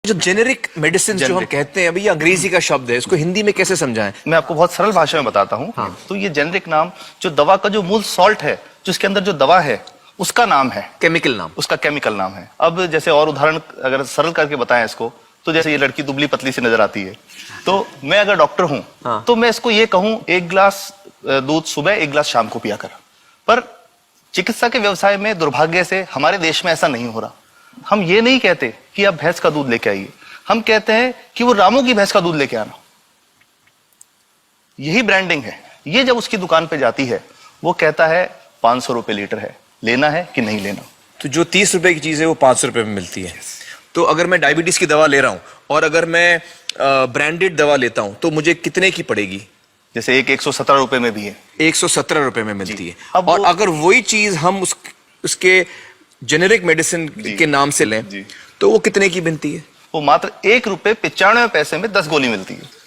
जो generic medicine जो हम कहते हैं, अभी ये अंग्रेजी का शब्द है, इसको हिंदी में कैसे समझाएं? मैं आपको बहुत सरल भाषा में बताता हूँ। हाँ। तो ये जेनेरिक नाम जो दवा का जो मूल सॉल्ट है, जो इसके अंदर जो दवा है, उसका नाम है, केमिकल नाम, उसका केमिकल नाम है। अब जैसे और उदाहरण अगर सरल करके बताएं इसको, तो जैसे ये लड़की दुबली पतली सी नजर आती है, तो मैं अगर डॉक्टर हूं, हाँ। तो मैं इसको ये कहूं, एक गिलास दूध सुबह, एक गिलास शाम को पिया कर। पर चिकित्सा के व्यवसाय में दुर्भाग्य से हमारे देश में ऐसा नहीं हो रहा। हम ये नहीं कहते कि आप भैंस का दूध लेके आइए, हम कहते हैं कि वो रामू की भैंस का दूध लेके आना। यही ब्रांडिंग है। ये जब उसकी दुकान पे जाती है, वो कहता है 500 रुपए लीटर है, लेना है कि नहीं लेना। तो जो 30 रुपए की चीज है वो 500 रुपए में मिलती है। तो अगर मैं डायबिटीज की दवा ले रहा हूं और अगर मैं ब्रांडेड दवा लेता हूं तो मुझे कितने की पड़ेगी? जैसे एक 117 रुपए में भी है, 117 रुपए में मिलती है। अब और अगर वही चीज हम उसके जेनेरिक मेडिसिन के नाम से लें तो वो कितने की बनती है? वो मात्र 1 रुपए 95 पैसे में 10 गोली मिलती है।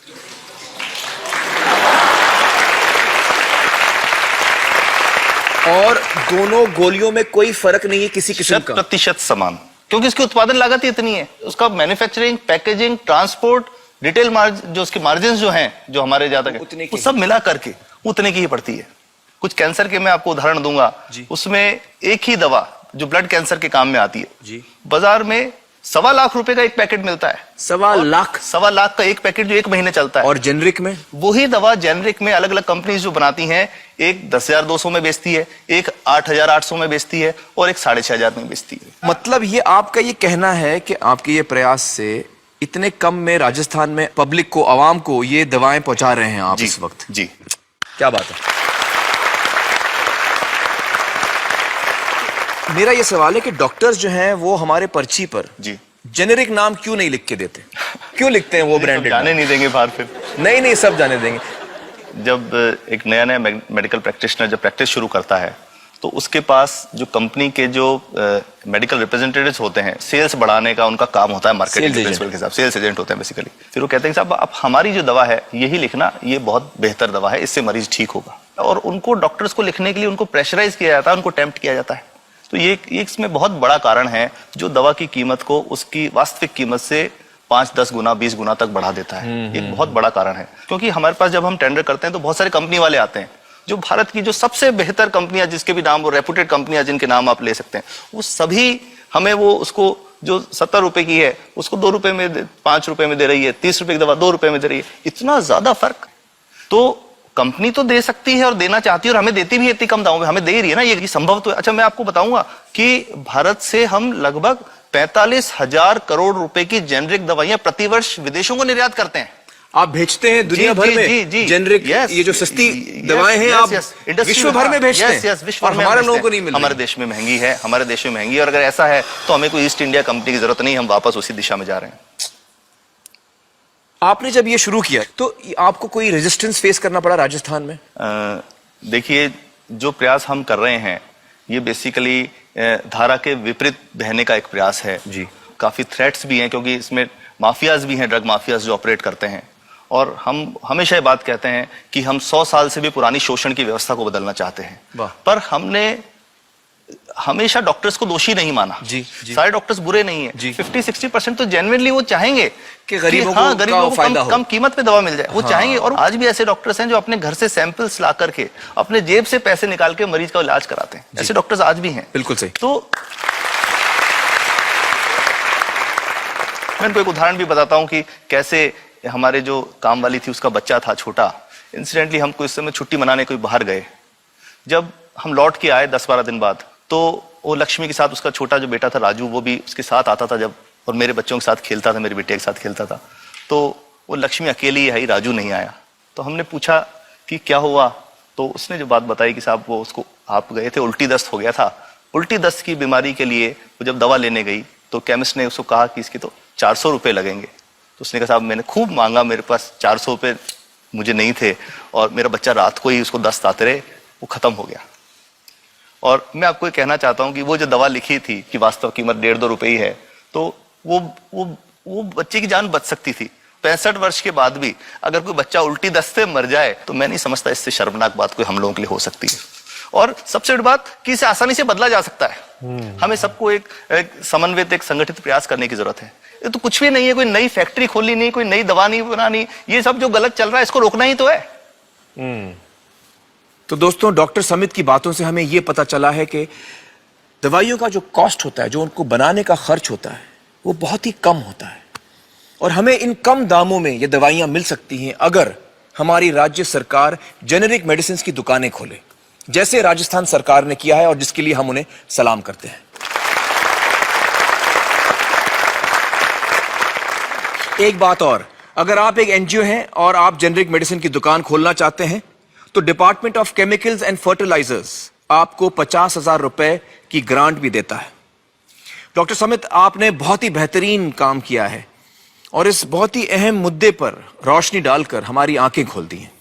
और दोनों गोलियों में कोई फर्क नहीं है किसी किस्म का? 100% समान, क्योंकि इसकी उत्पादन लागत ही इतनी है। उसका manufacturing, packaging, transport, retail margin, जो उसके मार्जिन जो हैं, जो हमारे ज्यादा वो सब मिला करके उतने की ही पड़ती है। कुछ कैंसर के मैं आपको उदाहरण दूंगा, उसमें एक ही दवा जो ब्लड कैंसर के काम में आती है, बाजार में 1.25 लाख रुपए का एक पैकेट मिलता है। 1.25 लाख का एक पैकेट जो 1 महीने चलता है। और जेनरिक में वही दवा जेनरिक में अलग अलग कंपनीज जो बनाती हैं, एक 10,200 में बेचती है, एक 8,800 में बेचती है और एक 6,500 में बेचती है। मतलब ये आपका ये कहना है कि आपके ये प्रयास से इतने कम में राजस्थान में पब्लिक को, आवाम को ये दवाएं पहुंचा रहे हैं आप इस वक्त? जी, क्या बात है। मेरा ये सवाल है कि डॉक्टर्स जो हैं वो हमारे पर्ची पर जेनेरिक नाम क्यों नहीं लिख के देते? क्यों लिखते हैं वो ब्रांडेड? जाने नहीं देंगे बाहर फिर? नहीं, सब जाने देंगे। जब एक नया मेडिकल प्रैक्टिशनर जब प्रैक्टिस शुरू करता है, तो उसके पास जो कंपनी के जो मेडिकल रिप्रेजेंटेटिव्स होते हैं, सेल्स बढ़ाने का उनका काम होता है, मार्केटिंग प्रिंसिपल के हिसाब से सेल्स एजेंट होते हैं बेसिकली। फिर वो कहते हैं साहब आप हमारी जो दवा है यही लिखना, ये बहुत बेहतर दवा है, इससे मरीज ठीक होगा। और उनको डॉक्टर्स को लिखने के लिए उनको प्रेशराइज किया जाता है, उनको टेम्प्ट किया जाता है। तो ये इसमें बहुत बड़ा कारण है जो दवा की कीमत को उसकी वास्तविक कीमत से 5, 10 गुना, 20 गुना तक बढ़ा देता है। एक बहुत बड़ा कारण है, क्योंकि हमारे पास जब हम टेंडर करते हैं तो बहुत सारे कंपनी वाले आते हैं, जो भारत की जो सबसे बेहतर कंपनियां, जिसके भी नाम वो रेपुटेड कंपनियां जिनके नाम आप ले सकते हैं, वो सभी हमें वो उसको जो 70 रुपए की है उसको 2 रुपए में, 5 रुपए में दे रही है। 30 रुपए की दवा 2 रुपए में दे रही है। इतना ज्यादा फर्क तो कंपनी तो दे सकती है और देना चाहती है, और हमें देती भी है इतनी कम दामों में, हमें दे रही है ना, ये संभव तो है। अच्छा, मैं आपको बताऊंगा कि भारत से हम लगभग 45,000 करोड़ रुपए की जेनरिक दवाइयां प्रतिवर्ष विदेशों को निर्यात करते हैं। आप भेजते हैं दुनिया भर में जेनरिक, ये जो सस्ती दवाएं हैं आप विश्व भर में भेजते हैं, और हमारे लोगों को नहीं मिल रही। हमारे देश में महंगी है, हमारे देश में महंगी है, और अगर ऐसा है तो हमें कोई ईस्ट इंडिया कंपनी की जरूरत नहीं, हम वापस उसी दिशा में जा रहे हैं। आपने जब ये शुरू किया तो आपको कोई रेजिस्टेंस फेस करना पड़ा राजस्थान में? देखिए, जो प्रयास हम कर रहे हैं ये बेसिकली धारा के विपरीत बहने का एक प्रयास है जी। काफी थ्रेट्स भी हैं, क्योंकि इसमें माफियाज भी हैं, ड्रग माफियाज जो ऑपरेट करते हैं। और हम हमेशा ये बात कहते हैं कि हम 100 साल से भी पुरानी शोषण की व्यवस्था को बदलना चाहते हैं, पर हमने हमेशा डॉक्टर्स को दोषी नहीं माना। सारे डॉक्टर्स बुरे नहीं है। 50-60% तो जेन्युइनली वो चाहेंगे कि गरीबों को कम कीमत पे दवा मिल जाए, वो चाहेंगे। और आज भी ऐसे डॉक्टर्स हैं जो अपने घर से सैंपल्स ला करके अपने जेब से पैसे निकाल के मरीज का इलाज कराते हैं। ऐसे डॉक्टर्स आज भी हैं। बिल्कुल सही। तो मैं इनको एक उदाहरण भी बताता हूँ कि कैसे हमारे जो काम वाली थी, उसका बच्चा था छोटा। इंसिडेंटली हम कुछ समय छुट्टी मनाने कोई बाहर गए। जब हम लौट के आए 10-12 दिन बाद, तो वो लक्ष्मी के साथ उसका छोटा जो बेटा था राजू, वो भी उसके साथ आता था जब, और मेरे बच्चों के साथ खेलता था, मेरे बेटे के साथ खेलता था। तो वो लक्ष्मी अकेली आई, राजू नहीं आया। तो हमने पूछा कि क्या हुआ, तो उसने जो बात बताई कि साहब वो उसको, आप गए थे, उल्टी दस्त हो गया था। उल्टी दस्त की बीमारी के लिए वो जब दवा लेने गई तो केमिस्ट ने उसको कहा कि इसके तो 400 रुपये लगेंगे। तो उसने कहा साहब मैंने खूब मांगा, मेरे पास 400 रुपये मुझे नहीं थे, और मेरा बच्चा रात को ही उसको दस्त आते रहे, वो खत्म हो गया। और मैं आपको ये कहना चाहता हूं कि वो जो दवा लिखी थी कि वास्तव कीमत 1.5-2 रुपए ही है, तो वो बच्चे की जान बच सकती थी। 65 वर्ष के बाद भी अगर कोई बच्चा उल्टी दस्त से मर जाए तो मैं नहीं समझता इससे शर्मनाक बात कोई हम लोगों के लिए हो सकती है। और सबसे बड़ी बात कि इसे आसानी से बदला जा सकता है। हमें सबको एक समन्वित, एक संगठित प्रयास करने की जरूरत है। ये तो कुछ भी नहीं है, कोई नई फैक्ट्री खोलनी नहीं, कोई नई दवा नहीं बनानी, ये सब जो गलत चल रहा है इसको रोकना ही तो है। तो दोस्तों, डॉक्टर समित की बातों से हमें यह पता चला है कि दवाइयों का जो कॉस्ट होता है, जो उनको बनाने का खर्च होता है, वो बहुत ही कम होता है और हमें इन कम दामों में ये दवाइयां मिल सकती हैं अगर हमारी राज्य सरकार जेनेरिक मेडिसिन की दुकानें खोले, जैसे राजस्थान सरकार ने किया है और जिसके लिए हम उन्हें सलाम करते हैं। एक बात और, अगर आप एक एनजीओ हैं और आप जेनेरिक मेडिसिन की दुकान खोलना चाहते हैं तो department of chemicals and fertilizers आपको 50,000 रुपए की ग्रांट भी देता है। डॉक्टर समित, आपने बहुत ही बेहतरीन काम किया है और इस बहुत ही अहम मुद्दे पर रोशनी डालकर हमारी आंखें खोल दी हैं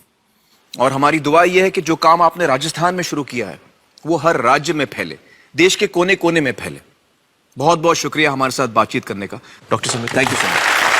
और हमारी दुआ यह है कि जो काम आपने राजस्थान में शुरू किया है वो हर राज्य में फैले, देश के कोने कोने में फैले। बहुत बहुत शुक्रिया हमारे साथ बातचीत करने का doctor Samit. Thank you so much.